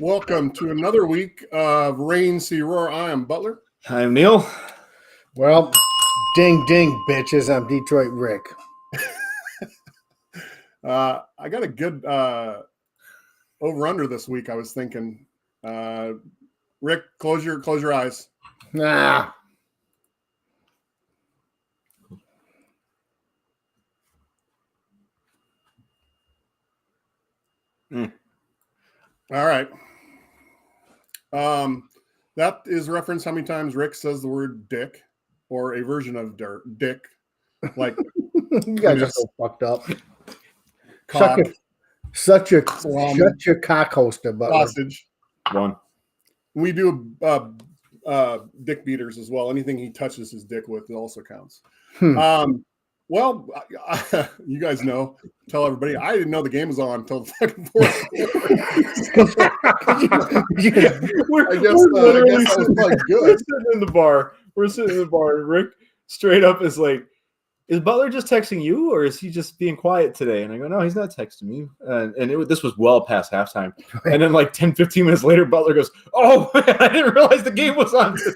Welcome to another week of Rain, See, Roar. I am Butler. I'm Neil. Well, ding, ding, bitches. I'm Detroit Rick. I got a good over-under this week. I was thinking, Rick, close your eyes. Ah. All right. That is reference how many times Rick says the word dick or a version of dick. Like You guys are so fucked up. cock, Shut your cock holster, Butler. sausage. One. We do dick beaters as well. Anything he touches his dick with, it also counts. Well, you guys know. Tell everybody. I didn't know the game was on until the fucking fourth. I guess that was probably good. We're sitting in the bar. And Rick straight up is like, "Is Butler just texting you, or is he just being quiet today?" And I go, "No, he's not texting me." This was well past halftime. And then like 10, 15 minutes later, Butler goes, "Oh, man, I didn't realize the game was on today."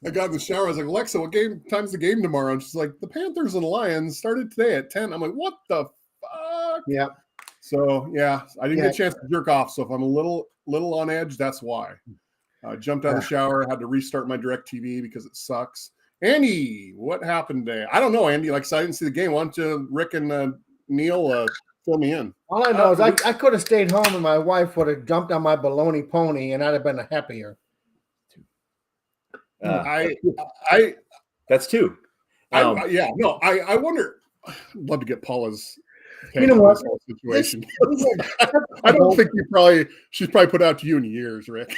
I got in the shower. I was like, "Alexa, what time's the game tomorrow?" And she's like, "The Panthers and Lions started today at 10." I'm like, "What the fuck?" Yeah. So yeah, I didn't get a chance to jerk off. So if I'm a little on edge, that's why. I jumped out of the shower, had to restart my DirecTV because it sucks. Andy, what happened today? I don't know, Andy. Like I said, I didn't see the game. Why don't you, Rick and Neil, fill me in? All I know is I could have stayed home and my wife would have jumped on my baloney pony and I'd have been happier. That's two. I wonder. I'd love to get Paula's. You know what? Situation. I don't think she's probably put out to you in years, Rick.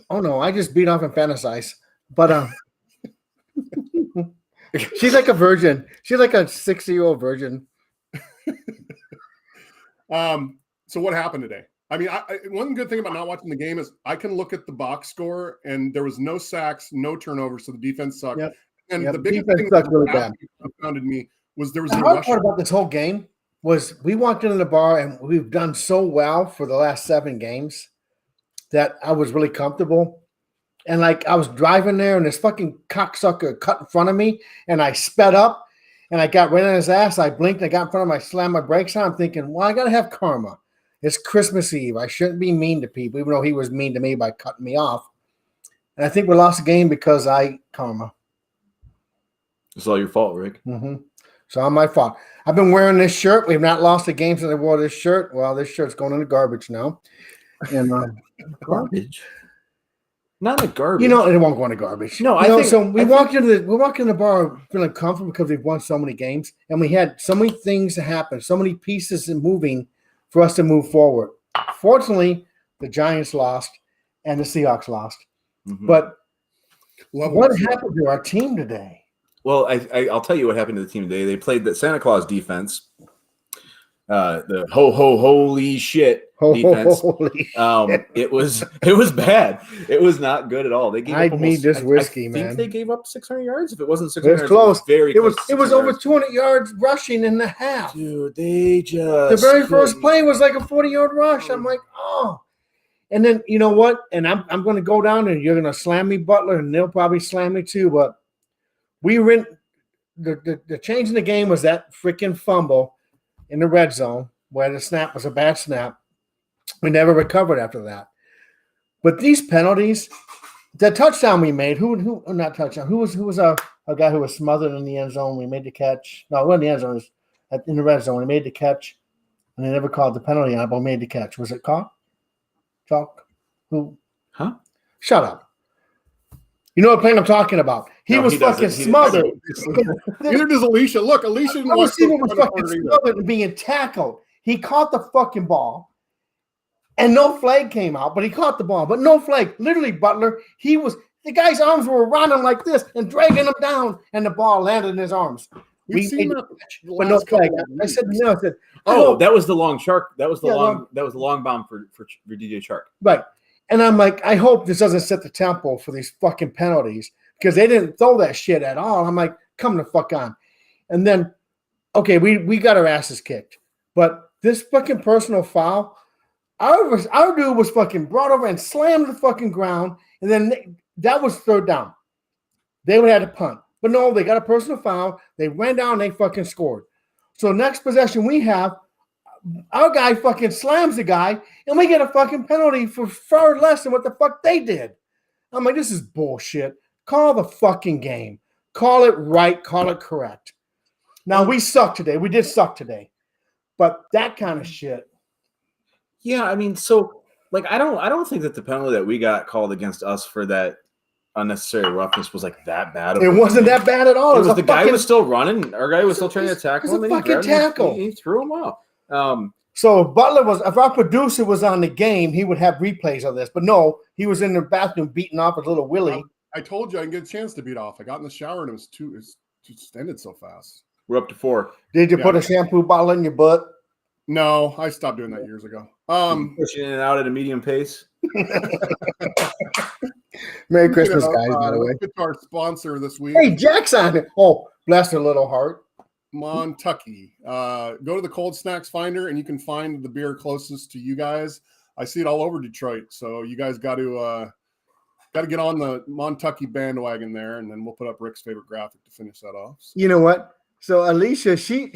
Oh no, I just beat off and fantasize. But she's like a virgin. She's like a 60-year-old virgin. So what happened today? I mean, one good thing about not watching the game is I can look at the box score and there was no sacks, no turnovers, so the defense sucked. Yep. And the biggest thing that really bad confounded me was there was the hard part about this whole game was we walked into the bar and we've done so well for the last 7 games that I was really comfortable. And like I was driving there and this fucking cocksucker cut in front of me and I sped up and I got right on his ass. I blinked, I got in front of him, I slammed my brakes on. I'm thinking, well, I got to have karma. It's Christmas Eve. I shouldn't be mean to people, even though he was mean to me by cutting me off. And I think we lost the game because karma. It's all your fault, Rick. Mm-hmm. So all my fault. I've been wearing this shirt. We've not lost a game since I wore this shirt. Well, this shirt's going in the garbage now. And garbage? Not in the garbage. You know, it won't go in the garbage. No, we walked in the bar feeling comfortable because we've won so many games and we had so many things to happen, so many pieces and moving for us to move forward. Fortunately, the Giants lost and the Seahawks lost. Mm-hmm. But what happened to our team today? Well, I'll tell you what happened to the team today. They played the Santa Claus defense, the holy shit defense. It was bad. It was not good at all. They gave I need this whiskey, I man. think they gave up 600 yards. If it wasn't 600 yards, close. It was over 200 yards rushing in the half. Dude, the very first play was like a 40-yard rush. I'm like, oh. And then you know what? And I'm going to go down and you're going to slam me, Butler, and they'll probably slam me too. But we went. The change in the game was that freaking fumble in the red zone where the snap was a bad snap. We never recovered after that. But these penalties, the touchdown we made, who not touchdown? Who was a guy who was smothered in the end zone? We made the catch. No, it wasn't the end zone. It was in the red zone. We made the catch, and they never called the penalty on it, but we made the catch. Was it caught? Chalk? Who? Huh? Shut up. You know what plane I'm talking about? He was fucking smothered. Neither does Alicia. Look, Alicia was fucking smothered and being tackled. He caught the fucking ball, and no flag came out, but he caught the ball, but no flag. Literally, Butler, the guy's arms were running like this and dragging him down, and the ball landed in his arms. We've seen that, but no flag. I said, that was the long shark. That was the long bomb for DJ Chark. Right. And I'm like, I hope this doesn't set the tempo for these fucking penalties because they didn't throw that shit at all. I'm like, come the fuck on. And then, okay, we got our asses kicked. But this fucking personal foul, Our dude was fucking brought over and slammed to the fucking ground, and then that was third down. They would have to punt. But no, they got a personal foul. They ran down and they fucking scored. So next possession we have, our guy fucking slams the guy, and we get a fucking penalty for far less than what the fuck they did. I'm like, this is bullshit. Call the fucking game. Call it right. Call it correct. Now, we suck today. We did suck today. But that kind of shit. Yeah, I mean, so like I don't think that the penalty that we got called against us for that unnecessary roughness was like that bad. It wasn't that bad at all. It was the guy was still running. Our guy was still trying to tackle him. It was a fucking tackle. He threw him off. So if our producer was on the game, he would have replays of this. But no, he was in the bathroom beating off his little Willie. I told you I didn't get a chance to beat off. I got in the shower and it just ended so fast. We're up to 4. Did you put a shampoo bottle in your butt? No, I stopped doing that years ago. Pushing in and out at a medium pace. Merry Christmas, guys, by the way. Let's get to our sponsor this week. Hey, Jack's on it. Oh, bless her little heart. Montucky. Go to the Cold Snacks Finder and you can find the beer closest to you guys. I see it all over Detroit, so you guys got to get on the Montucky bandwagon there, and then we'll put up Rick's favorite graphic to finish that off. So. You know what? So Alicia, she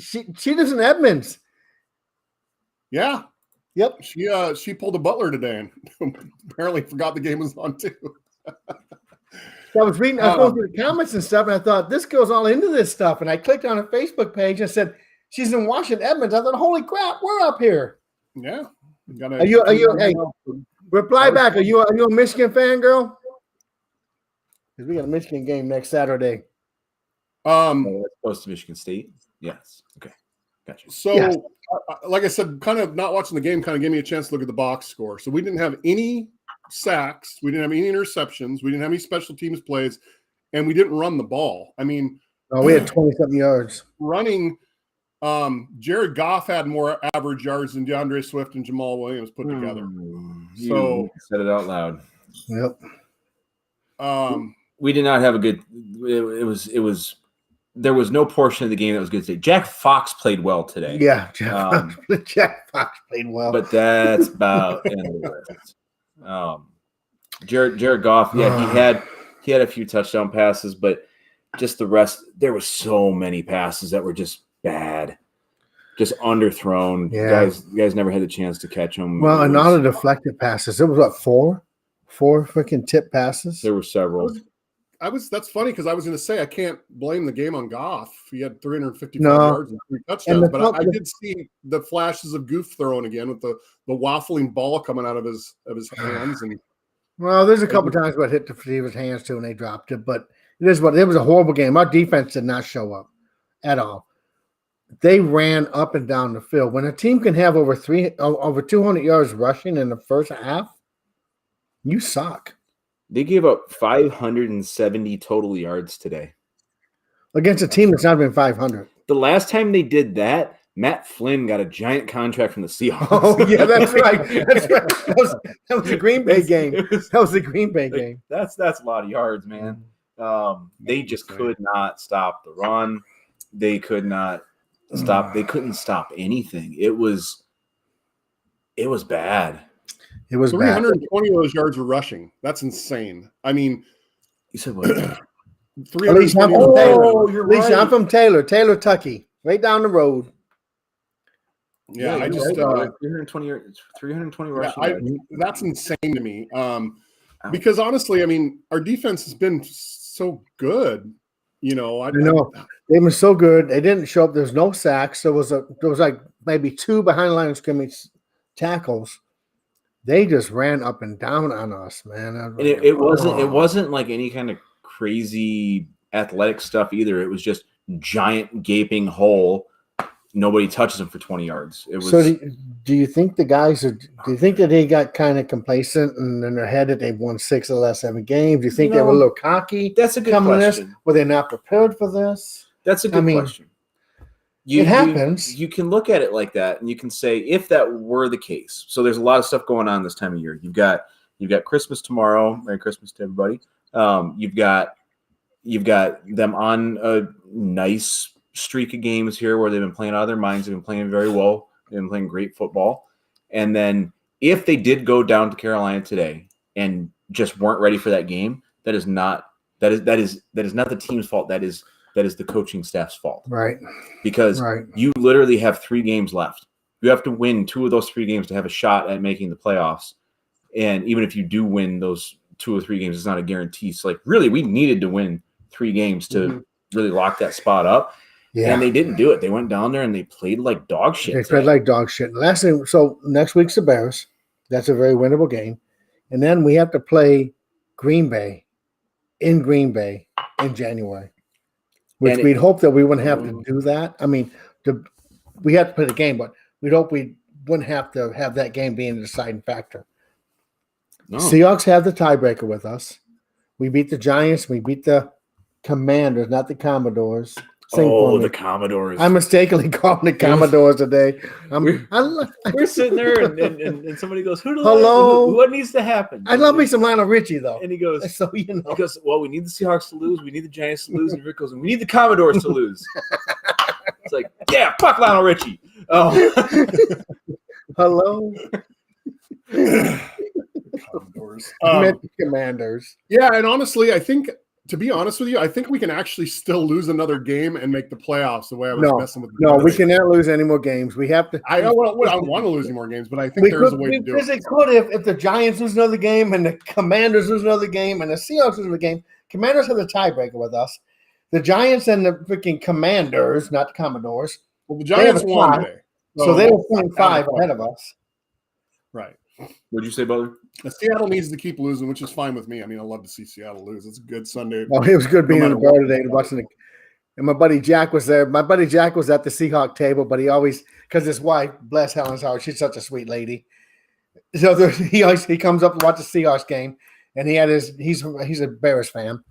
lives in Edmonds. Yeah. Yep. She pulled a Butler today and apparently forgot the game was on too. I was going through the comments and stuff, and I thought this goes all into this stuff. And I clicked on her Facebook page and said she's in Washington, Edmonds. I thought, holy crap, we're up here. Yeah. Are you? Hey, reply back. Are you a Michigan fan, girl? Because we got a Michigan game next Saturday. Close to Michigan State. Yes. Okay. Gotcha. So, yes. Like I said, kind of not watching the game kind of gave me a chance to look at the box score. So we didn't have any sacks, we didn't have any interceptions, we didn't have any special teams plays, and we didn't run the ball. I mean, we had 20-something yards running. Jared Goff had more average yards than DeAndre Swift and Jamal Williams put together. So said it out loud. Yep. We did not have a good. It was. There was no portion of the game that was good today. Jack Fox played well today. Yeah, Jack Fox played well, but that's about it. Jared Goff, yeah, he had a few touchdown passes, but just the rest, there was so many passes that were just bad, just underthrown. Yeah. Guys never had the chance to catch them. Well, and all the deflected passes. It was what, four freaking tip passes. There were several. That's funny because I was going to say I can't blame the game on Goff. He had 355 yards and 3 touchdowns, but I did see the flashes of goof throwing again with the waffling ball coming out of his hands. And well, there's a couple times where it hit the receiver's hands too, and they dropped it. But it was a horrible game. Our defense did not show up at all. They ran up and down the field. When a team can have over 200 yards rushing in the first half, you suck. They gave up 570 total yards today. Against a team that's not been 500. The last time they did that, Matt Flynn got a giant contract from the Seahawks. Oh, yeah, that's right. That's right. That was the Green Bay game. That was the Green Bay game. That's a lot of yards, man. They just could not stop the run. They could not stop. They couldn't stop anything. It was bad. It was 320 of those yards were rushing. That's insane. I mean, you said what? 320. You're right. Lisa, I'm from Taylor, Tucky, right down the road. Yeah, I just 320 rushing. That's insane to me. Because honestly, I mean, our defense has been so good. You know, I know they've been so good. They didn't show up. There's no sacks. There was like maybe 2 behind the line of scrimmage tackles. They just ran up and down on us, man. And it wasn't like any kind of crazy athletic stuff either. It was just giant gaping hole. Nobody touches them for 20 yards. It was. So do you think the guys do you think that they got kind of complacent and in their head that they've won 6 of the last 7 games? Do you think they were a little cocky? That's a good question. Were they not prepared for this? That's a good question. It happens. You can look at it like that, and you can say if that were the case. So there's a lot of stuff going on this time of year. You've got Christmas tomorrow. Merry Christmas to everybody. You've got them on a nice streak of games here where they've been playing out of their minds. They've been playing very well. They've been playing great football. And then if they did go down to Carolina today and just weren't ready for that game, that is not the team's fault. That is the coaching staff's fault. Right. Because you literally have 3 games left. You have to win 2 of those 3 games to have a shot at making the playoffs. And even if you do win those 2 or 3 games, it's not a guarantee. So, like, really, we needed to win 3 games to really lock that spot up. Yeah. And they didn't do it. They went down there and they played like dog shit. They played like dog shit. Last thing, so next week's the Bears. That's a very winnable game. And then we have to play Green Bay in January. Which we'd hope that we wouldn't have to do that. I mean, we have to play the game, but we'd hope we wouldn't have to have that game being a deciding factor. No. Seahawks have the tiebreaker with us. We beat the Giants. We beat the Commanders, not the Commodores. The Commodores. I mistakenly called them the Commodores today. We're sitting there and somebody goes, hello? What needs to happen? I love me some Lionel Richie, though. And he goes, so you know. He goes, well, we need the Seahawks to lose. We need the Giants to lose. And Rick goes, we need the Commodores to lose. It's like, yeah, fuck Lionel Richie. Oh. Hello? Commodores. Commanders. Yeah, and honestly, I think, to be honest with you, I think we can actually still lose another game and make the playoffs the way I was messing with. No, we cannot lose any more games. We have to. I don't want to lose any more games, but I think there's a way to do it. It could if the Giants lose another game and the Commanders lose another game and the Seahawks lose another game. Commanders have the tiebreaker with us. The Giants and the freaking Commanders, not the Commodores. Well, the Giants won today. So they were 5 ahead of us. Right. What'd you say, Butler? Seattle needs to keep losing, which is fine with me. I mean, I love to see Seattle lose. It's a good Sunday. Oh, it was good being in the bar today and watching and my buddy Jack was there. My buddy Jack was at the Seahawk table, but he always, because his wife, bless Helen's heart, she's such a sweet lady. So he comes up to watch the Seahawks game, and he's a Bears fan,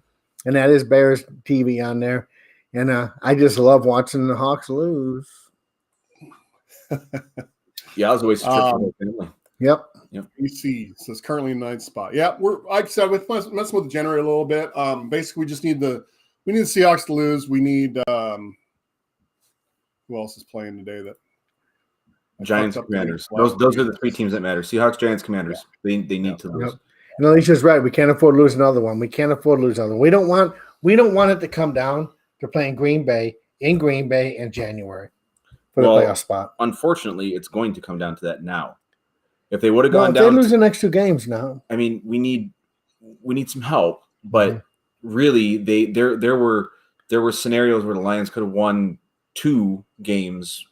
and that is Bears TV on there, and I just love watching the Hawks lose. Yeah, I was always a trip for my family. Yep. BC says currently in 9th spot. Yeah, we're like I said, with messing with the generator a little bit. Basically, we just need the Seahawks to lose. We need who else is playing today? That Giants, Commanders. Those are the 3 teams that matter. Seahawks, Giants, Commanders. They need to lose. Yep. And Alicia's right. We can't afford to lose another one. We can't afford to lose another one. We don't want it to come down to playing Green Bay in January for the playoff spot. Unfortunately, it's going to come down to that now. If they would have gone down, they lose the next 2 games now. I mean, we need some help, but really, there were scenarios where the Lions could have won 2 games,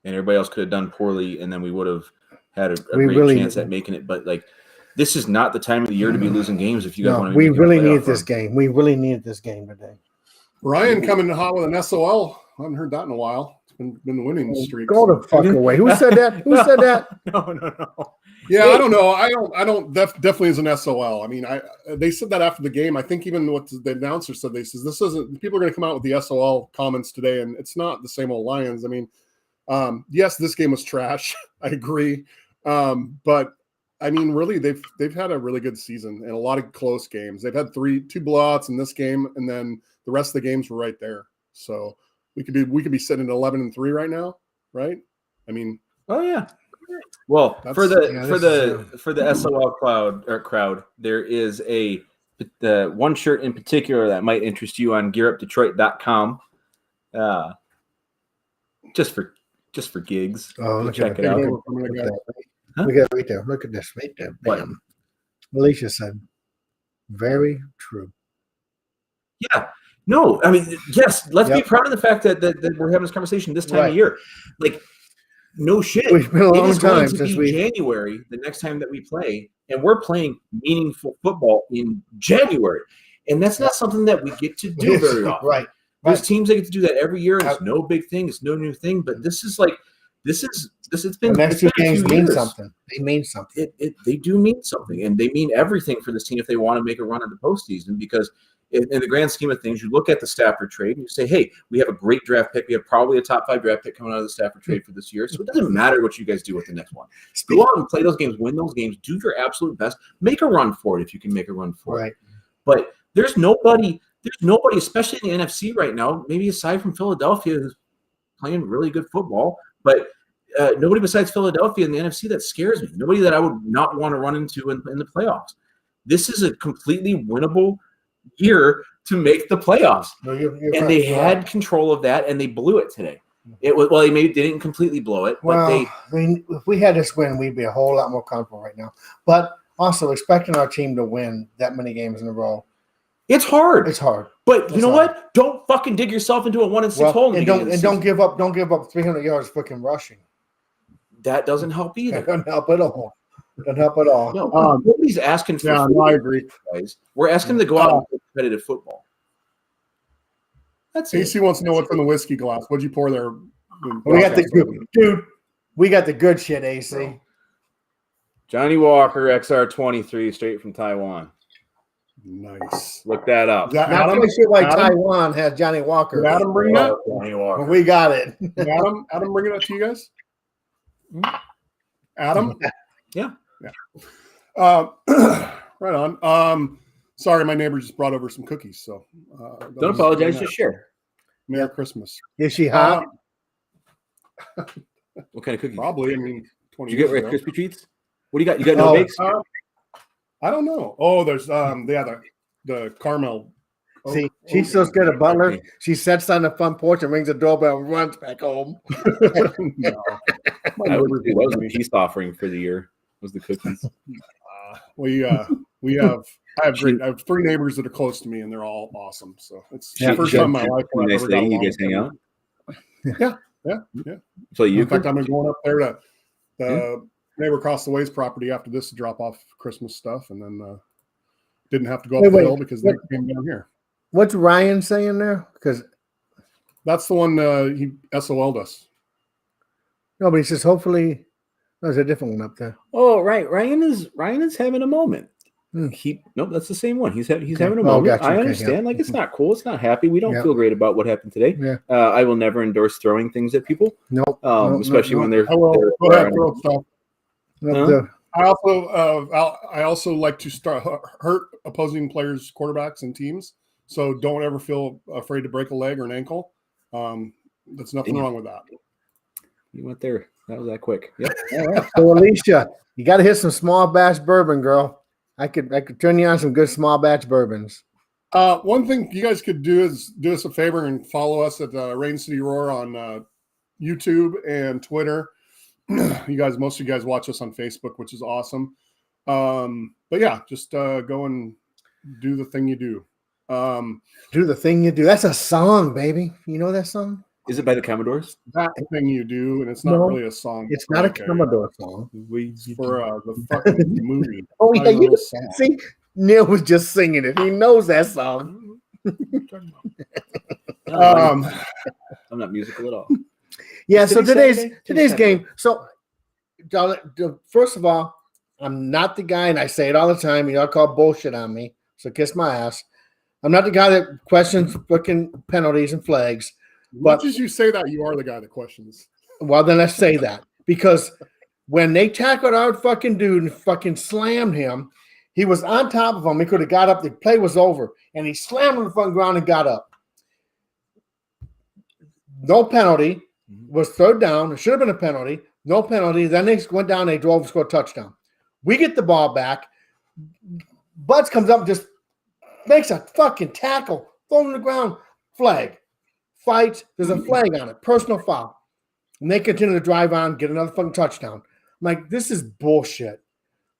and everybody else could have done poorly, and then we would have had a great chance at making it. But like, this is not the time of the year to be losing games. If you guys want to, we really need this game. We really needed this game today. Ryan coming hot with an SOL. I haven't heard that in a while. Been the winning streak. Go the fuck away. Who said that? Who said that? No. Yeah, I don't know. I don't definitely is an SOL. I mean, they said that after the game. I think even what the announcer said, they says this isn't. People are going to come out with the SOL comments today, and it's not the same old Lions. I mean, yes, this game was trash. I agree, but I mean, really, they've had a really good season and a lot of close games. They've had 2 blowouts in this game, and then the rest of the games were right there. So. We could be sitting at 11-3 right now, right? I mean, oh yeah. Well, for the SOL crowd, there is the one shirt in particular that might interest you on GearUpDetroit.com. Just for gigs. Oh, check it out. Look at it right there. Look at this right there. Bam. Alicia said, "Very true." Yeah. No, I mean, yes, let's be proud of the fact that we're having this conversation this time of year. Like, no shit. It's been a long time since January, the next time that we play, and we're playing meaningful football in January. And that's not something that we get to do very often. Right. There's teams that get to do that every year, and it's no big thing. It's no new thing. But this is it's been the next 2 games mean something. They mean something. They do mean something, and they mean everything for this team if they want to make a run in the postseason, because in the grand scheme of things, you look at the Stafford trade and you say, hey, we have a great draft pick. We have probably a top 5 draft pick coming out of the Stafford trade for this year. So it doesn't matter what you guys do with the next one. Go out and play those games, win those games, do your absolute best, make a run for it if you can make a run for it. But there's nobody, especially in the NFC right now, maybe aside from Philadelphia, who's playing really good football. But nobody besides Philadelphia in the NFC that scares me. Nobody that I would not want to run into in the playoffs. This is a completely winnable year to make the playoffs. No, you're and they had control of that, and they blew it today. It was they didn't completely blow it, but if we had this win, we'd be a whole lot more comfortable right now. But also expecting our team to win that many games in a row, it's hard. It's hard. But you know what? Don't fucking dig yourself into a 1-6 hole. And don't give up 300 yards fucking rushing. That doesn't help either. That doesn't help at all. Doesn't help at all. No, nobody's asking for. Yeah, no, I agree. Guys. We're asking them to go out and play competitive football. That's AC wants to know what's in the whiskey glass. What'd you pour there? We got the good, dude. We got the good shit, AC. Johnny Walker XR23 straight from Taiwan. Nice. Look that up. Not quite sure why Taiwan has Johnny Walker. Did Adam bring that? Johnny Walker. We got it. Adam bringing that to you guys? Adam? Yeah. Right on. Sorry, my neighbor just brought over some cookies. So don't apologize. Just share. Merry Christmas. Is she hot? What kind of cookies? Probably. I mean, 20 Did you get years ago. crispy treats? What do you got? You got no bakes? I don't know. Oh, there's the caramel. See, she's so scared of Butler. Okay. She sits on the front porch and rings the doorbell and runs back home. No. That was a peace offering for the year. Was the cookies? I have 3 neighbors that are close to me, and they're all awesome. So it's the first time in my life where I've ever got you guys hang out. Yeah. So in fact, I'm going up there to the neighbor across the way's property after this to drop off Christmas stuff, and then didn't have to go up the hill because they came down here. What's Ryan saying there? Because that's the one he SOL'd us. No, but he says hopefully there's a different one up there. Oh, right. Ryan is having a moment. That's the same one. He's having a moment. Gotcha. I understand. Like it's not cool. It's not happy. We don't feel great about what happened today. Yeah. I will never endorse throwing things at people. Nope. Especially when they're. I will go ahead and throw stuff. Nope. I also like to hurt opposing players, quarterbacks, and teams. So don't ever feel afraid to break a leg or an ankle. There's nothing wrong with that. You went there. That was that quick. Yep. All right. So Alicia, you got to hit some small batch bourbon, girl. I could turn you on some good small batch bourbons. One thing you guys could do is do us a favor and follow us at Rain City Roar on YouTube and Twitter. Most of you guys watch us on Facebook, which is awesome. But yeah, just go and do the thing you do. Do the thing you do. That's a song, baby. You know that song? Is it by the Commodores? That thing you do, and it's not really a song. It's not a Commodore song. It's for the fucking movie. Oh yeah, you see, Neil was just singing it. He knows that song. I'm not musical at all. Yeah. So today's game. So, first of all, I'm not the guy, and I say it all the time. Y'all call bullshit on me, so kiss my ass. I'm not the guy that questions fucking penalties and flags. But as you say that, you are the guy that questions. Well, then let's say that. Because when they tackled our fucking dude and fucking slammed him, he was on top of him. He could have got up. The play was over. And he slammed on the fucking ground and got up. No penalty. Was third down. It should have been a penalty. No penalty. Then they went down. They drove and scored a touchdown. We get the ball back. Butts comes up and just makes a fucking tackle. Throw him on the ground. Flag. Fight, there's a flag on it, personal foul. And they continue to drive on, get another fucking touchdown. I'm like, this is bullshit.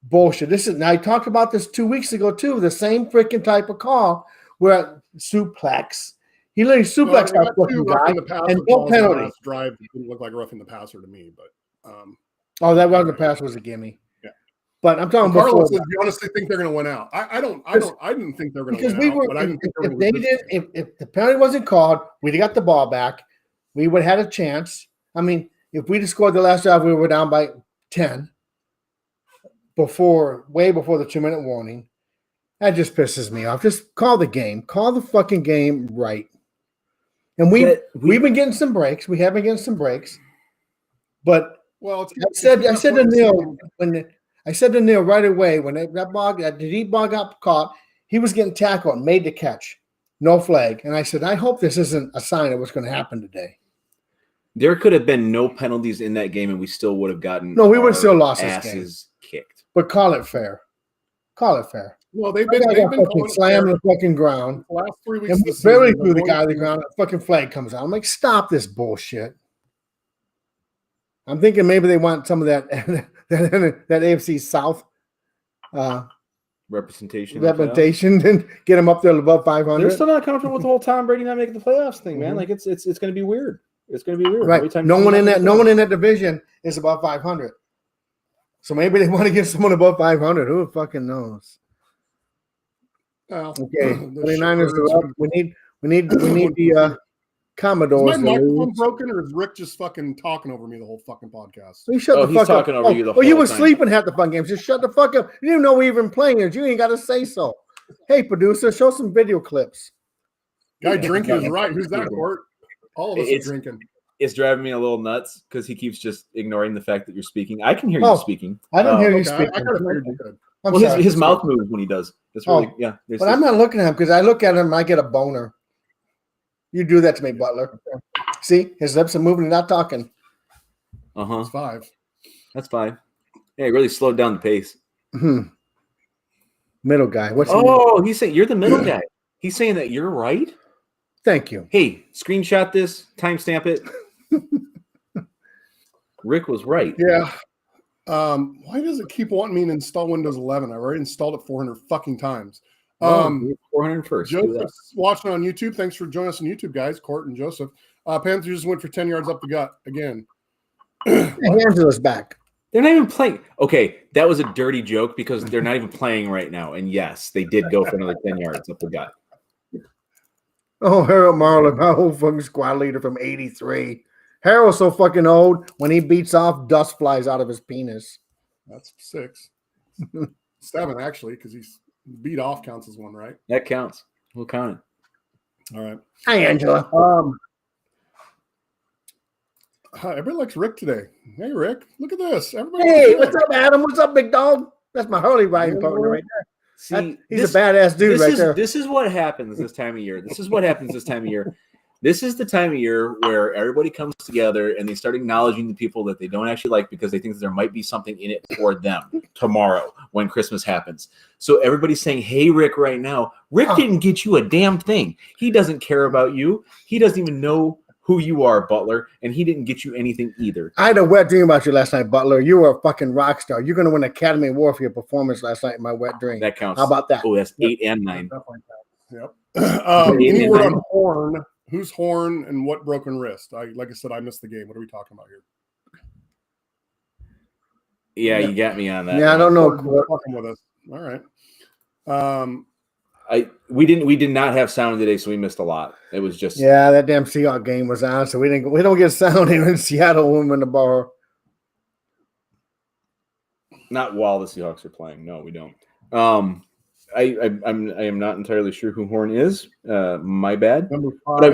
Bullshit. Now I talked about this 2 weeks ago, too. The same freaking type of call where suplex. He literally suplexed our fucking guy and no penalty. Drive didn't look like roughing the passer to me, but that wasn't the pass, was a gimme. Yeah. But I'm talking about. Carlos says, you honestly think they're going to win out? I didn't think they were going to win out. If the penalty wasn't called, we'd have got the ball back. We would have had a chance. I mean, if we'd have scored the last drive, we were down by 10 way before the 2-minute warning. That just pisses me off. Just call the game. Call the fucking game right. And we've been getting some breaks. We have been getting some breaks. But I said to Neil right away when that deep ball got caught, he was getting tackled and made the catch. No flag. And I said, I hope this isn't a sign of what's going to happen today. There could have been no penalties in that game, and we still would have gotten No, we would still lost this game. asses kicked. But call it fair. Call it fair. Well, they've been calling slammed the fucking ground. the last 3 weeks. And we barely threw the guy to the ground. A fucking flag comes out. I'm like, stop this bullshit. I'm thinking maybe they want some of that AFC South representation and get them up there above 500. They're still not comfortable with the whole Tom Brady not making the playoffs thing, man. Like it's going to be weird. It's going to be weird. Right. No one in that division is above 500. So maybe they want to get someone above 500. Who fucking knows? Well, okay, 49ers are up. We need the Commodores. Is my microphone broken, or is Rick just fucking talking over me the whole fucking podcast? So you shut the fuck he's talking up. over you the whole you were time. sleeping half the fun games. Just shut the fuck up. You didn't know we even playing it. You ain't got to say so. Hey, producer, show some video clips. Guy drinking is right. Who's that, Court? All of us are drinking. It's driving me a little nuts because he keeps just ignoring the fact that you're speaking. I can hear you speaking. I don't hear you Okay, speaking. I kind of figured you could. Well, his mouth moves when he does. It's really But I'm not looking at him because I look at him and I get a boner. You do that to me, Butler. See, his lips are moving and not talking. That's 5. That's fine. Yeah, he really slowed down the pace. Middle guy. He's saying you're the middle guy. He's saying that you're right. Thank you. Hey, screenshot this, timestamp it. Rick was right. Yeah. Why does it keep wanting me to install Windows 11? I've already installed it 400 fucking times. 401st. Joseph's watching on YouTube. Thanks for joining us on YouTube, guys. Court and Joseph. Panthers just went for 10 yards up the gut again. Angela's back. They're not even playing. Okay, that was a dirty joke because they're not even playing right now. And yes, they did go for another 10 yards up the gut. Oh, Harold Marlin, my whole fucking squad leader from 83. Harold's so fucking old. When he beats off, dust flies out of his penis. That's 6. 7, actually, because he's beat off counts as 1, right? That counts. We'll count it. All right. Hi, Angela. Everybody likes Rick today. Hey, Rick, look at this. Everybody. Hey, what's up, Adam? What's up, big dog? That's my Hurley riding partner right there. See, he's a badass dude right there. This is what happens this time of year. This is what happens this time of year. This is the time of year where everybody comes together and they start acknowledging the people that they don't actually like because they think that there might be something in it for them tomorrow when Christmas happens. So everybody's saying, hey, Rick, right now. Rick didn't get you a damn thing. He doesn't care about you. He doesn't even know who you are, Butler, and he didn't get you anything either. I had a wet dream about you last night, Butler. You were a fucking rock star. You're going to win Academy Award for your performance last night in my wet dream. That counts. How about that? Oh, that's 8 and 9. Yep. Any word on Horn? Who's Horn and what broken wrist? Like I said, I missed the game. What are we talking about here? Yeah, you got me on that. Yeah, I don't know. Fucking with us. All right. We did not have sound today, so we missed a lot. It was just that damn Seahawks game was on, so we don't get sound here in Seattle when we're in the bar. Not while the Seahawks are playing. No, we don't. I am not entirely sure who Horn is. My bad. Number 5. But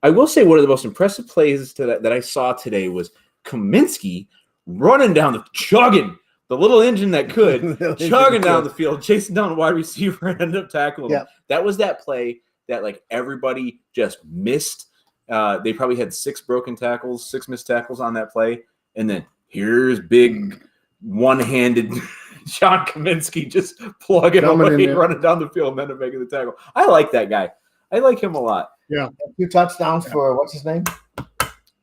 I will say one of the most impressive plays that I saw today was Kaminsky running down chugging the little engine that could chugging down the field, chasing down a wide receiver and ended up tackling him. That was that play that like everybody just missed. They probably had 6 missed tackles on that play, and then here's big one-handed John Kaminsky just plugging away, running down the field, and then making the tackle. I like that guy. I like him a lot. Yeah. 2 touchdowns for what's his name?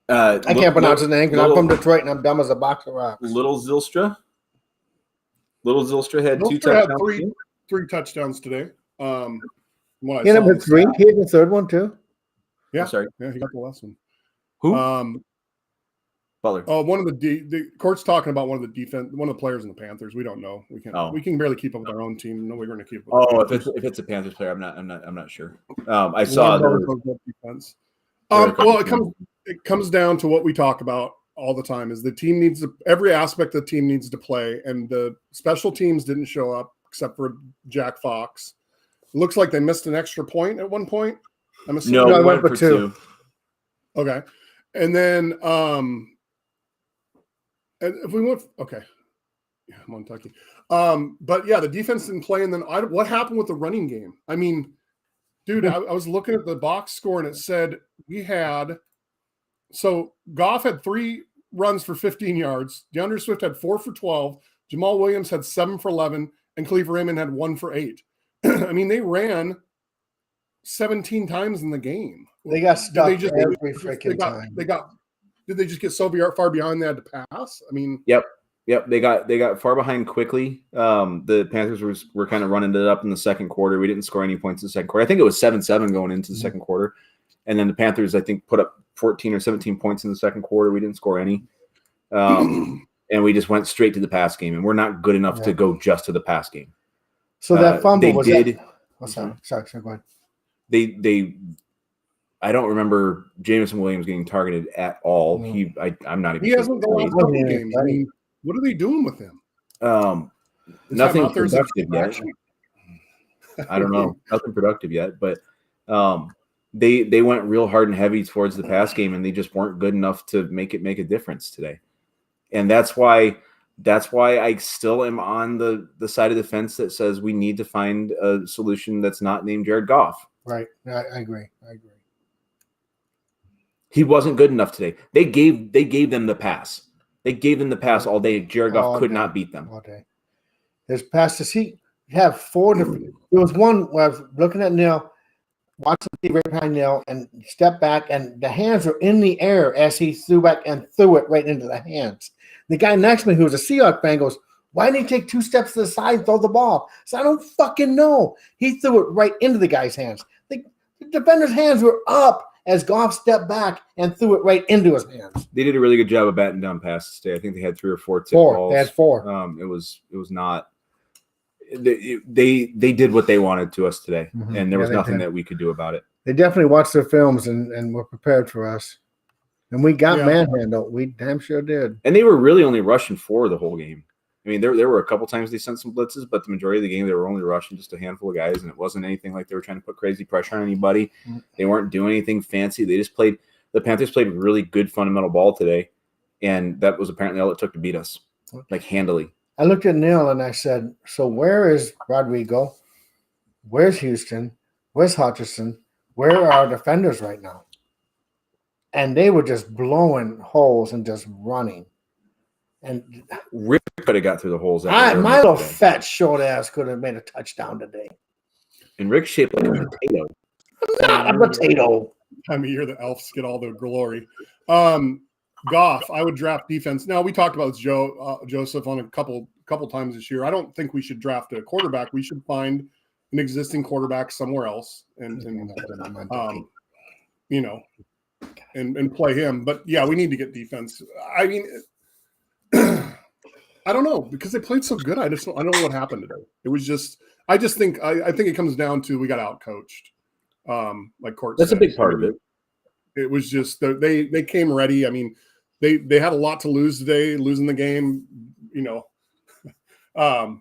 I can't pronounce his name because I'm from Detroit and I'm dumb as a box of rocks. Little Zylstra had 2 touchdowns. touchdowns. 3 touchdowns today. He had number 3. He had the 3rd one too. Yeah. I'm sorry. Yeah, he got the last one. Who? Butler. Oh, one of the Court's talking about one of the players in the Panthers. We don't know. We can't. We can barely keep up with our own team. No, we're going to keep up. If it's a Panthers player, I'm not sure. I saw defense. Well, it comes down to what we talk about all the time: is the team needs every aspect of the team needs to play, and the special teams didn't show up except for Jack Fox. It looks like they missed an extra point at one point. I'm assuming. No, I went for 2. Okay, and then and if we went, okay, yeah, I'm on Tucky. But yeah, the defense didn't play, and then what happened with the running game? I mean, dude, I was looking at the box score, and it said we had So Goff had 3 runs for 15 yards. DeAndre Swift had 4 for 12. Jamal Williams had 7 for 11, and Cleve Raymond had 1 for 8. I mean, they ran 17 times in the game. They got stuck every freaking time. Did they just get so far behind they had to pass? I mean, Yep. They got far behind quickly. The Panthers were kind of running it up in the second quarter. We didn't score any points in the second quarter. I think it was 7-7 going into the second quarter, and then the Panthers, I think, put up 14 or 17 points in the second quarter. We didn't score any, and we just went straight to the pass game. And we're not good enough to go just to the pass game. So that fumble was did. Sorry, go ahead. They I don't remember Jameson Williams getting targeted at all. I'm not even. He hasn't the last couple of games. I mean, what are they doing with him? Nothing productive yet. I don't know. Nothing productive yet, but they went real hard and heavy towards the pass game, and they just weren't good enough to make a difference today. And that's why I still am on the side of the fence that says we need to find a solution that's not named Jared Goff. Right. I agree. He wasn't good enough today. They gave them the pass. They gave them the pass all day. Jared Goff could not beat them. All day. There's passes. He have 4 different. There was one where I was looking at Neil, watching the right behind Neil, and step back, and the hands were in the air as he threw back and threw it right into the hands. The guy next to me, who was a Seahawks fan, goes, "Why didn't he take 2 steps to the side and throw the ball?" So I don't fucking know. He threw it right into the guy's hands. The defender's hands were up as Goff stepped back and threw it right into his hands. They did a really good job of batting down passes today. I think they had 3 or 4 tip balls. They had 4. It was not. They did what they wanted to us today, and there was nothing that we could do about it. They definitely watched their films and were prepared for us. And we got manhandled. We damn sure did. And they were really only rushing 4 the whole game. I mean, there were a couple times they sent some blitzes, but the majority of the game they were only rushing just a handful of guys, and it wasn't anything like they were trying to put crazy pressure on anybody. They weren't doing anything fancy. They just played. The Panthers played really good fundamental ball today, and that was apparently all it took to beat us, like handily. I looked at Neil and I said, "So where is Rodrigo? Where's Houston? Where's Hutchinson? Where are our defenders right now?" And they were just blowing holes and just running. And Rick could have got through the holes. My little fat short ass could have made a touchdown today. And Rick's shaped like a potato. I'm not a potato. Time of year the Elves get all the glory. Goff, I would draft defense. Now we talked about Joseph on a couple times this year. I don't think we should draft a quarterback. We should find an existing quarterback somewhere else and play him. But yeah, we need to get defense. I mean, I don't know, because they played so good. I don't know what happened today. It was just I think it comes down to we got outcoached. Like Court That's said. a big part of it. It was just they came ready. I mean, they had a lot to lose today, losing the game.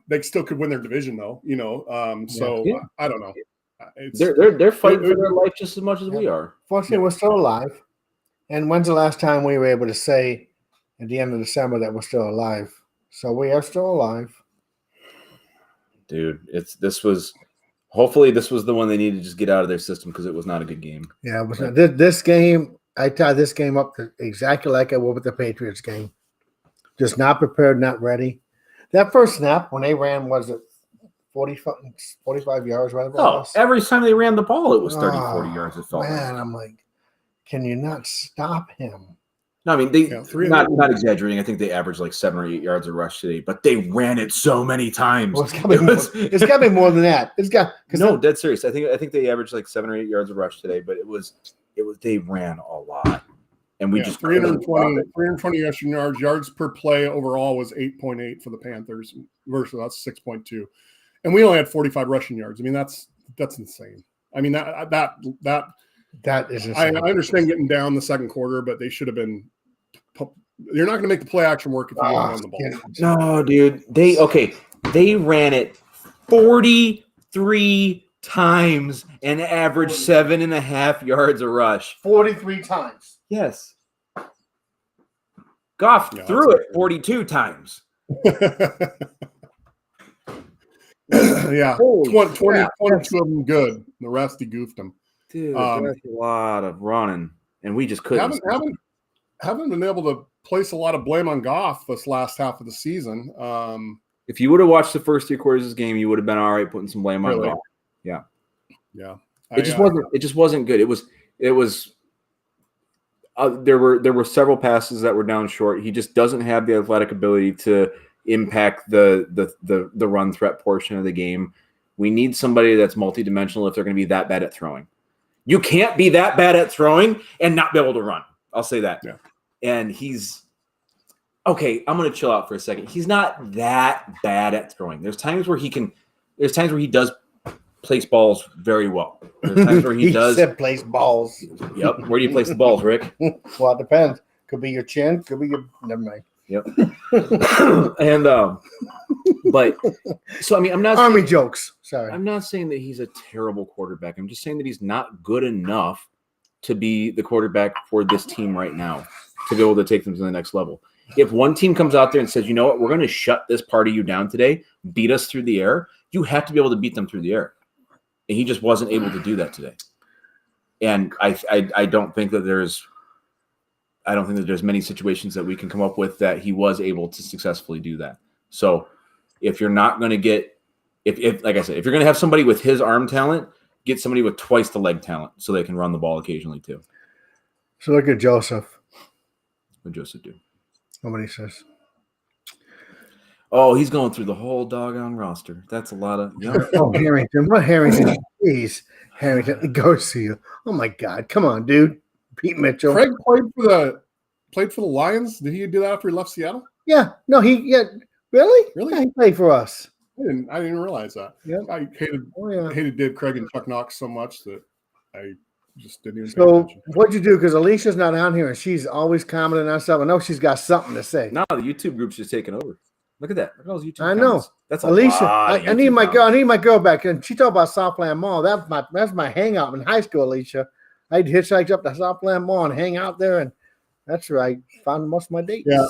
They still could win their division though. I don't know. They're fighting for their life just as much as we are. Fortunately, we're still alive. And when's the last time we were able to say at the end of December that we're still alive? So we are still alive. Dude, hopefully this was the one they needed to just get out of their system, because it was not a good game. Yeah, it was this game, I tied this game up exactly like I would with the Patriots game. Just not prepared, not ready. That first snap, when they ran, was it 45 yards right above us? Every time they ran the ball, it was 30, 40 yards. It felt man, I'm like, can you not stop him? No, I mean, not exaggerating. I think they averaged like 7 or 8 yards a rush today, but they ran it so many times. Well, it's got to be more than that. Dead serious. I think they averaged like 7 or 8 yards a rush today, but it was they ran a lot, and we just 320 yards per play overall was 8.8 for the Panthers versus that's 6.2, and we only had 45 rushing yards. I mean, that's insane. I mean that is insane. I understand getting down the second quarter, but they should have been. You're not going to make the play action work if you don't run the ball. No, dude. They ran it 43 times and averaged 7.5 yards a rush. 43 times. Yes. Goff threw it 42 times. Yeah. 22 of them good. The rest he goofed them. Dude, that's a lot of running, and we just couldn't. haven't been able to place a lot of blame on Goff this last half of the season. If you would have watched the first 3 quarters of this game, you would have been all right putting some blame on Goff. Yeah. It just wasn't good. It was there were several passes that were down short. He just doesn't have the athletic ability to impact the run threat portion of the game. We need somebody that's multidimensional if they're going to be that bad at throwing. You can't be that bad at throwing and not be able to run. I'll say that. Yeah. And he's okay. I'm going to chill out for a second. He's not that bad at throwing. There's times where he does place balls very well. There's times where he does place balls. Yep. Where do you place the balls, Rick? Well, it depends. Could be your chin. Could be your. Never mind. Yep. And but so I mean, I'm not Army saying, jokes. Sorry. I'm not saying that he's a terrible quarterback. I'm just saying that he's not good enough to be the quarterback for this team right now to be able to take them to the next level. If one team comes out there and says, you know what, we're going to shut this part of you down today, beat us through the air, you have to be able to beat them through the air. And he just wasn't able to do that today. And I don't think that there's many situations that we can come up with that he was able to successfully do that. So if you're not going to get, if like I said, if you're going to have somebody with his arm talent, get somebody with twice the leg talent so they can run the ball occasionally too. So look at Joseph. What Joseph do? Nobody says. Oh, he's going through the whole doggone roster. That's a lot of. Yeah. Oh, Harrington. What Harrington? Please, Harrington, it goes to you. Oh my God. Come on, dude. Pete Mitchell. Craig played for the Lions. Did he do that after he left Seattle? Yeah. No, really? Really? Yeah, he played for us. I didn't realize that. Yeah. I hated Dave Craig and Chuck Knox so much that I just didn't even pay So attention. what'd you do? Because Alicia's not on here and she's always commenting on stuff. I know she's got something to say. No, the YouTube group's just taking over. Look at that. Look at those YouTube I know. comments. That's a Alicia. lot of I need YouTube my girl. I comments. need my girl back. And she talked about Southland Mall. That's my hangout in high school, Alicia. I'd hitchhike up to Southland Mall and hang out there, and that's where I found most of my dates. Yeah.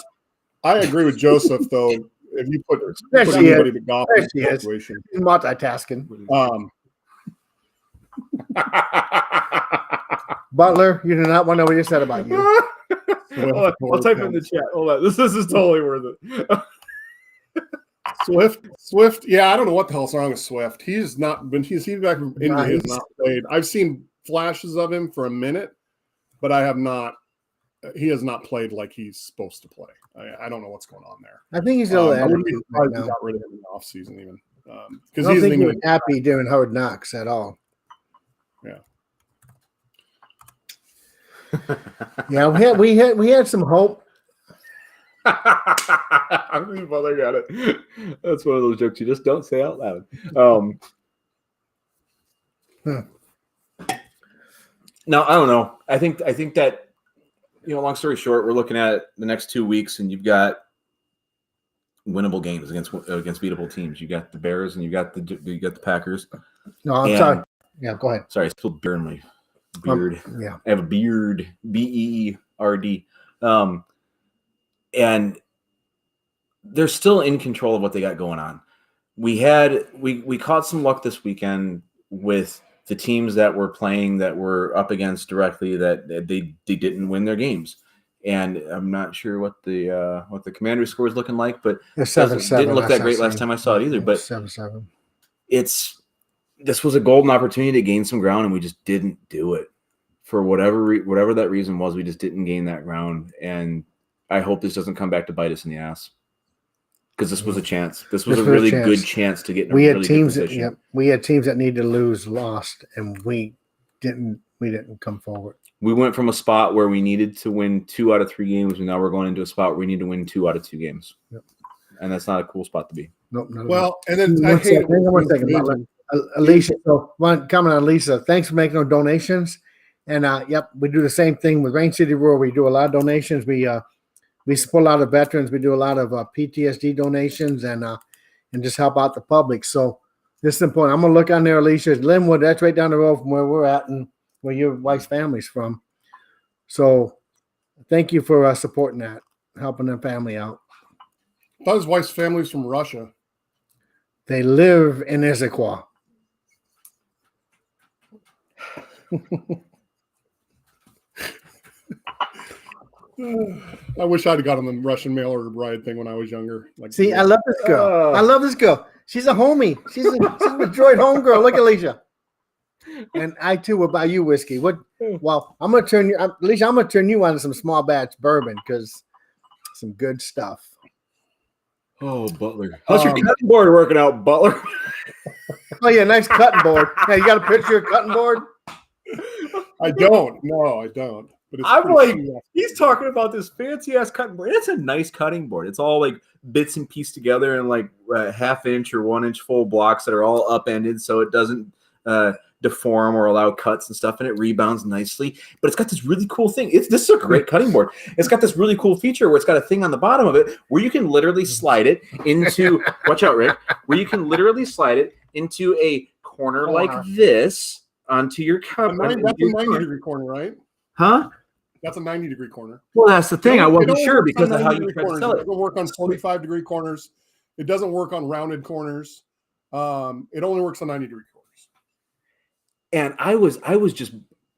I agree with Joseph though. If you put There she anybody is. to golf There in she this is. situation, She's multitasking. Butler, you do not want to know what you said about you. Hold on, I'll type it in the chat. Hold on. This is totally worth it. Swift. Yeah, I don't know what the hell's wrong with Swift. He's not been. He's back from India. He has not played. I've seen flashes of him for a minute, but I have not. He has not played like he's supposed to play. I don't know what's going on there. I think he's a little I wouldn't be attitude surprised right if he now. got rid of him in the offseason even I because don't he's think an he was England. happy during Hard Knocks at all. Yeah. Yeah, we had some hope. I mean, Butler got it. That's one of those jokes you just don't say out loud. No, I don't know. I think that, long story short, we're looking at the next 2 weeks, and you've got winnable games against beatable teams. You got the Bears, and you got the Packers. No, I'm sorry. Yeah, go ahead. Sorry, I spilled beer in my beard. Yeah. I have a beard, B-E-E-R-D. And they're still in control of what they got going on. We caught some luck this weekend with the teams that were playing that were up against directly that they didn't win their games. And I'm not sure what the Commander score is looking like, but It's 7-7. didn't look that great last time I saw it either. But 7-7. This was a golden opportunity to gain some ground, and we just didn't do it for whatever that reason was. We just didn't gain that ground, and I hope this doesn't come back to bite us in the ass, because this was a chance. This was a really good chance to get in a really good position. We had teams that needed to lose, lost, and we didn't come forward. We went from a spot where we needed to win 2 out of 3 games, and now we're going into a spot where we need to win 2 out of 2 games. Yep. And that's not a cool spot to be. Nope. Not Well, and then one second. Alicia, so one comment on Lisa. Thanks for making our donations. And we do the same thing with Rain City Rural. We do a lot of donations. We support a lot of veterans. We do a lot of PTSD donations and just help out the public. So this is important. I'm gonna look on there, Alicia. Linwood, that's right down the road from where we're at and where your wife's family's from. So thank you for supporting that, helping their family out. I thought his wife's family's from Russia. They live in Issaquah. I wish I'd got on the Russian mail order bride thing when I was younger. Like, See, I love this girl. I love this girl. She's a homie. She's a Detroit homegirl. Look, Alicia. And I too will buy you whiskey. What? Well, I'm gonna turn you, Alicia. I'm gonna turn you on to some small batch bourbon because some good stuff. Oh, Butler. How's your cutting board working out, Butler? Oh yeah, nice cutting board. Yeah, you got a picture of cutting board? I don't. No, I don't. But it's I'm like, pretty he's talking about this fancy ass cutting board. It's a nice cutting board. It's all like bits and pieced together in like half-inch or 1-inch full blocks that are all upended, so it doesn't deform or allow cuts and stuff, and it rebounds nicely. But it's got this really cool thing. This is a great cutting board. It's got this really cool feature where it's got a thing on the bottom of it where you can literally slide it into. Watch out, Rick. Where you can literally slide it into a corner like this onto your cup. that's a 90-degree corner, right? Huh? That's a 90-degree corner. Well, that's the thing. I wasn't only sure works because on of how you 90-degree tried to corners. sell It it. doesn't work on 45-degree corners. It doesn't work on rounded corners. It only works on 90-degree corners. And I was just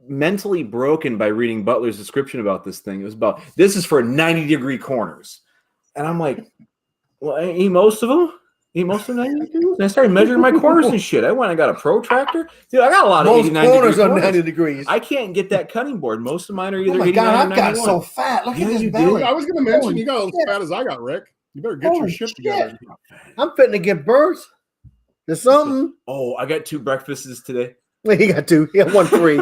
mentally broken by reading Butler's description about this thing. It was about, this is for 90-degree corners. And I'm like, well, ain't most of them? Ain't most of them 90 degrees? And I started measuring my corners and shit. I went and got a protractor. Dude, I got a lot of Most 89 corners degree are corners. 90 degrees. I can't get that cutting board. Most of mine are either Oh my 89 God, or I've got 91. so fat. Look Yeah, at this you belly. I was going to mention Holy you got as shit. fat as I got, Rick. You better get your Holy shit shit. together. I'm fitting to give birth to something. Oh, I got 2 breakfasts today. He got 2. He got 1 free.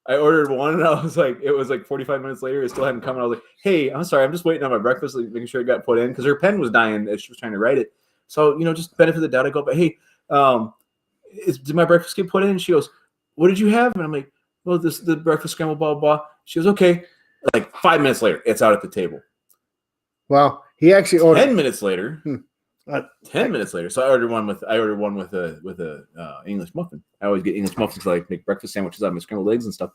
I ordered one and I was like, it was like 45 minutes later. It still hadn't come. And I was like, hey, I'm sorry. I'm just waiting on my breakfast, like, making sure it got put in because her pen was dying as she was trying to write it. So, just benefit of the doubt. I go, but hey, did my breakfast get put in? And she goes, what did you have? And I'm like, well, the breakfast scramble, blah, blah, blah. She goes, okay. Like 5 minutes later, it's out at the table. Well, he actually ordered 10 minutes later. 10 minutes later. So I ordered one with a English muffin. I always get English muffins because I make breakfast sandwiches out of my scrambled eggs and stuff.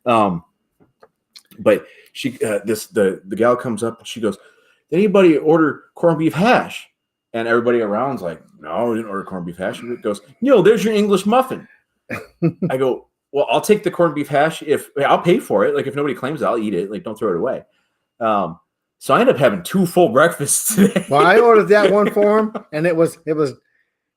But she the gal comes up and she goes, did anybody order corned beef hash? And everybody around's like, no, we didn't order corned beef hash. And it goes, there's your English muffin. I go, well, I'll take the corned beef hash I'll pay for it. Like if nobody claims it, I'll eat it. Like don't throw it away. So I ended up having 2 full breakfasts today. Well, I ordered that one for him, and it was a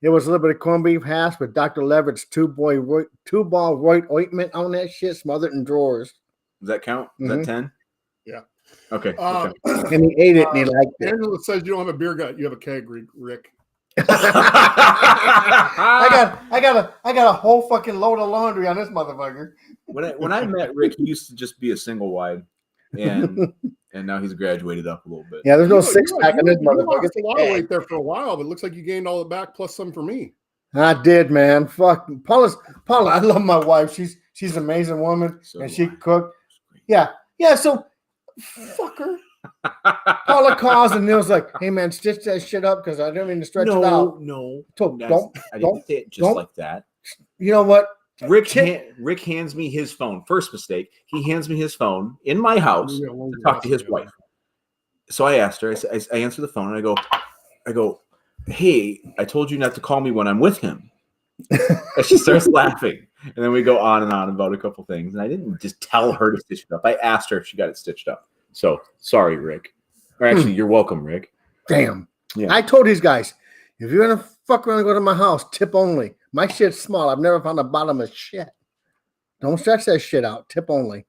little bit of corned beef hash with Dr. Levitt's 2-ball white ointment on that shit, smothered in drawers. Does that count? Is that 10? Yeah. Okay. And he ate it and he liked it. Angela says you don't have a beer gut, you have a keg, Rick. I got a whole fucking load of laundry on this motherfucker. When I met Rick, he used to just be a single wide, and now he's graduated up a little bit. Yeah, there's no 6-pack on this You motherfucker. lost a lot of weight there for a while, but it looks like you gained all it back plus some for me. I did, man. Fuck Paula. I love my wife. She's an amazing woman, So and she cooked. Yeah. So fuck her. Paula calls and Neil's like, "Hey man, stitch that shit up because I didn't mean to stretch it out." No, Don't. I didn't say it just like that. You know what? Rick hands me his phone. First mistake. He hands me his phone in my house to talk to his wife. So I asked her. I answer the phone and I go, hey, I told you not to call me when I'm with him. And she starts laughing. And then we go on and on about a couple things. And I didn't just tell her to stitch it up. I asked her if she got it stitched up. So sorry, Rick. Or actually, you're welcome, Rick. Damn. Yeah. I told these guys, if you're gonna fuck around and go to my house, tip only. My shit's small. I've never found the bottom of shit. Don't stretch that shit out. Tip only.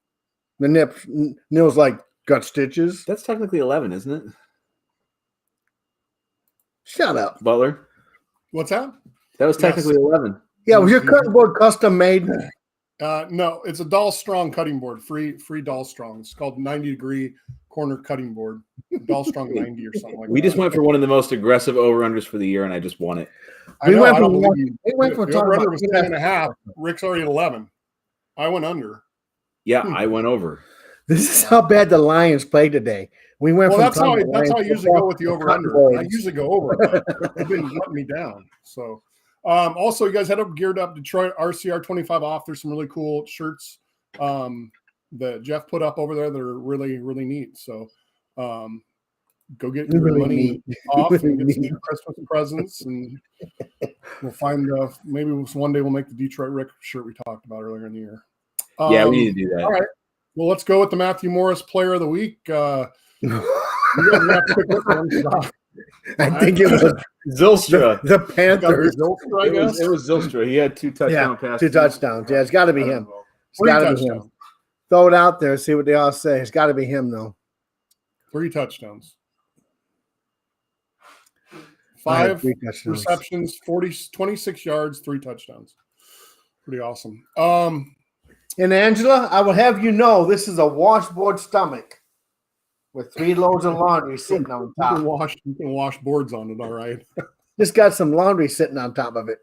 The Neil's like, got stitches? That's technically 11, isn't it? Shut up. Butler? What's that? That was technically 11. Yeah, was your cutting board custom made? No, it's a Doll Strong cutting board. Free Doll Strong. It's called 90-degree corner cutting board. Doll Strong 90 or something like that. We just went for one of the most aggressive over-unders for the year, and I just won it. I know, went I don't from- believe you. we went from The talking over-under about- was 10.5. Rick's already at 11. I went under. Yeah, I went over. This is how bad the Lions played today. We went Well, from that's how talking I Lions usually go with the to over-under. cutting I boards. usually go over, but they've been letting me down. So, also, you guys head up Geared Up Detroit RCR 25 off. There's some really cool shirts that Jeff put up over there that are really, really neat. So, go get your Really money neat. off and Really get some neat. Christmas presents, and we'll find maybe one day we'll make the Detroit Rick shirt we talked about earlier in the year. Yeah, we need to do that. All right. Well, let's go with the Matthew Morris Player of the Week. You guys have to pick this one. I think it was Zylstra. the Panthers. Zylstra, I guess. It was Zylstra. He had 2 touchdown passes. 2 touchdowns. Yeah, it's got to be him. It's 3 got to be touchdowns. him. Throw it out there, see what they all say. It's got to be him, though. 3 touchdowns. 5 3 touchdowns. receptions, 26 yards, 3 touchdowns. Pretty awesome. And Angela, I will have you know this is a washboard stomach with 3 loads of laundry sitting on top. You can wash boards on it, all right. Just got some laundry sitting on top of it.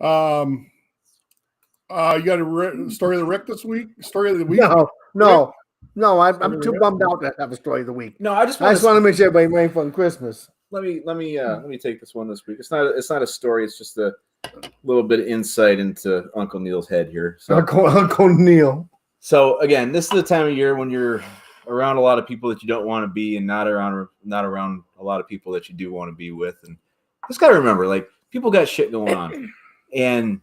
You got a story of the Rick this week? Story of the week? No. I'm too bummed out to have a story of the week. No, I just want to make sure everybody ready for Christmas. Let me take this one this week. It's not a story. It's just a little bit of insight into Uncle Neil's head here. So, Uncle Neil. So again, this is the time of year when you're around a lot of people that you don't want to be, and not around a lot of people that you do want to be with. And just got to remember, like, people got shit going on, and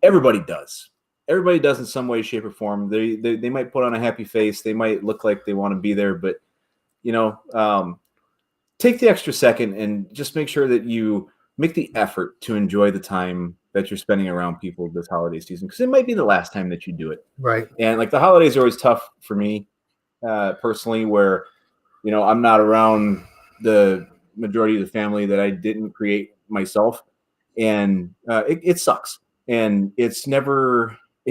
everybody does. Everybody does in some way, shape, or form. They might put on a happy face. They might look like they want to be there, but take the extra second and just make sure that you make the effort to enjoy the time that you're spending around people this holiday season, because it might be the last time that you do it. Right. And like, the holidays are always tough for me personally, where I'm not around the majority of the family that I didn't create myself, and it sucks. And it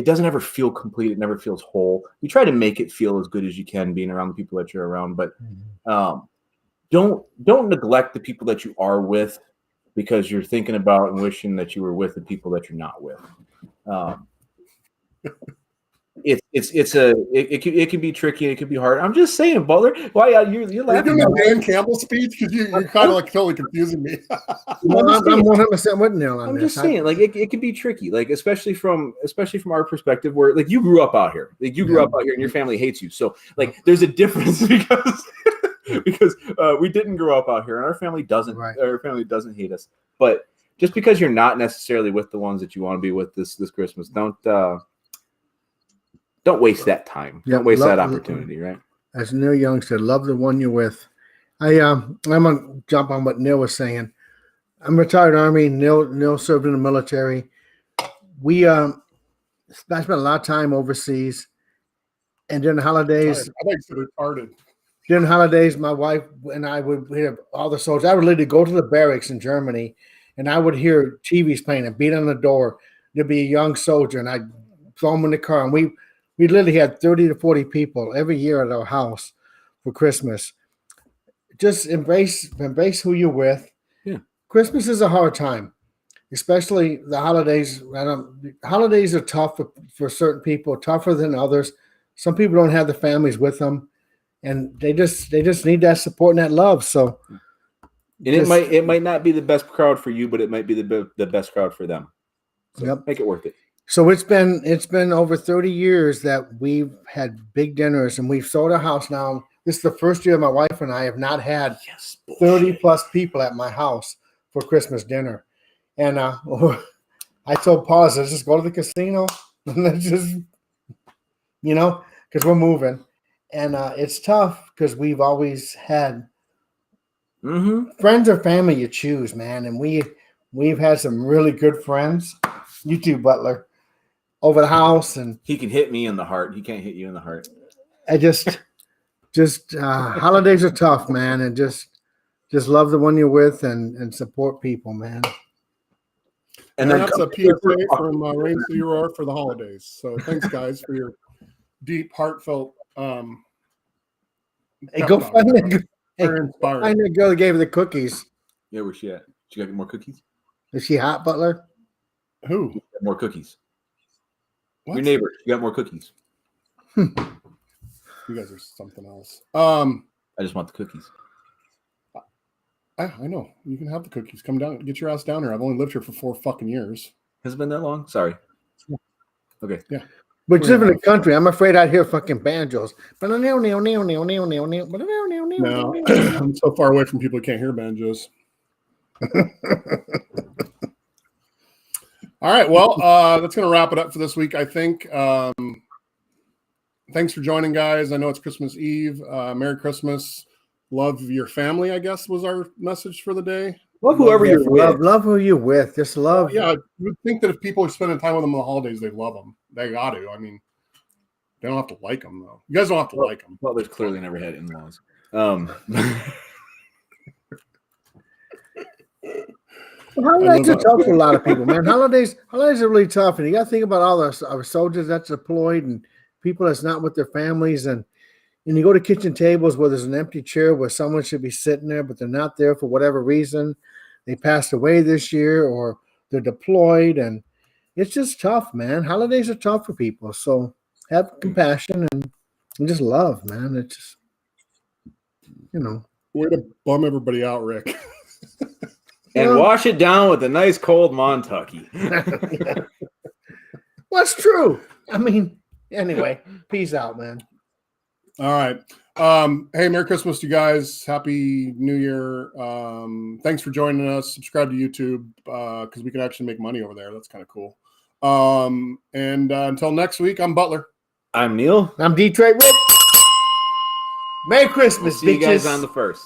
doesn't ever feel complete. It never feels whole. You try to make it feel as good as you can being around the people that you're around, but don't neglect the people that you are with because you're thinking about and wishing that you were with the people that you're not with. It can be tricky. It can be hard. I'm just saying, Butler. Why you're laughing? Are you doing a Dan Campbell speech? Because you're kind of like totally confusing me. I'm 100% with Neil on this. I'm just saying, like, it can be tricky, like, especially from our perspective, where, like, you grew up out here, and your family hates you. So, like, there's a difference because we didn't grow up out here, and our family doesn't. Right. Our family doesn't hate us. But just because you're not necessarily with the ones that you want to be with this Christmas, don't waste that time. Don't waste that opportunity, right? As Neil Young said, love the one you're with. I'm gonna jump on what Neil was saying. I'm retired Army. Neil served in the military. I spent a lot of time overseas, and during the holidays, I think it's retarded. During the holidays, my wife and I would have all the soldiers. I would literally go to the barracks in Germany, and I would hear TVs playing and beat on the door. There'd be a young soldier, and I'd throw him in the car, and we literally had 30 to 40 people every year at our house for Christmas. Just embrace who you're with. Yeah. Christmas is a hard time, especially the holidays. Holidays are tough for certain people, tougher than others. Some people don't have the families with them, and they just need that support and that love. So, and it might not be the best crowd for you, but it might be the best crowd for them. So make it worth it. So it's been over 30 years that we've had big dinners, and we've sold our house now. This is the first year my wife and I have not had 30 plus people at my house for Christmas dinner. And I told Paul, let's just go to the casino and let's just, because we're moving. And it's tough because we've always had friends or family you choose, man. And we've had some really good friends. You too, Butler. Over the house, and he can hit me in the heart. He can't hit you in the heart. I just holidays are tough, man, and just love the one you're with and support people, man. And that's a PSA from Rain City Roar for the holidays. So thanks, guys, for your deep, heartfelt. Hey, go find the girl that gave her the cookies. Yeah, where's she at? She got more cookies? Is she hot, Butler? Who? More cookies. What? Your neighbor. You got more cookies. You guys are something else. I just want the cookies. I know. You can have the cookies. Come down. Get your ass down here. I've only lived here for 4 fucking years. Has it been that long? Sorry. Okay. Yeah. But you live in the country. I'm afraid I'd hear fucking banjos. No, I'm so far away from people who can't hear banjos. All right. Well, that's going to wrap it up for this week, I think. thanks for joining, guys. I know it's Christmas Eve. Merry Christmas. Love your family, I guess, was our message for the day. Love whoever you're with. Love who you're with. Just love. Yeah, you would think that if people are spending time with them on the holidays, they love them. They got to. I mean, they don't have to like them, though. You guys don't have to like them. Butler's clearly never had in-laws. Holidays are tough for a lot of people, man. Holidays are really tough, and you got to think about all our soldiers that's deployed and people that's not with their families, and you go to kitchen tables where there's an empty chair where someone should be sitting there, but they're not there for whatever reason. They passed away this year, or they're deployed, and it's just tough, man. Holidays are tough for people, so have compassion and just love, man. It's just, Way to bum everybody out, Rick. And wash it down with a nice cold Montucky. Well, it's true. I mean, anyway, peace out, man. All right. Hey, Merry Christmas to you guys. Happy New Year. Thanks for joining us. Subscribe to YouTube because we can actually make money over there. That's kind of cool. And until next week, I'm Butler. I'm Neil. I'm Detroit Rick. Merry Christmas, See you guys bitches. on the 1st.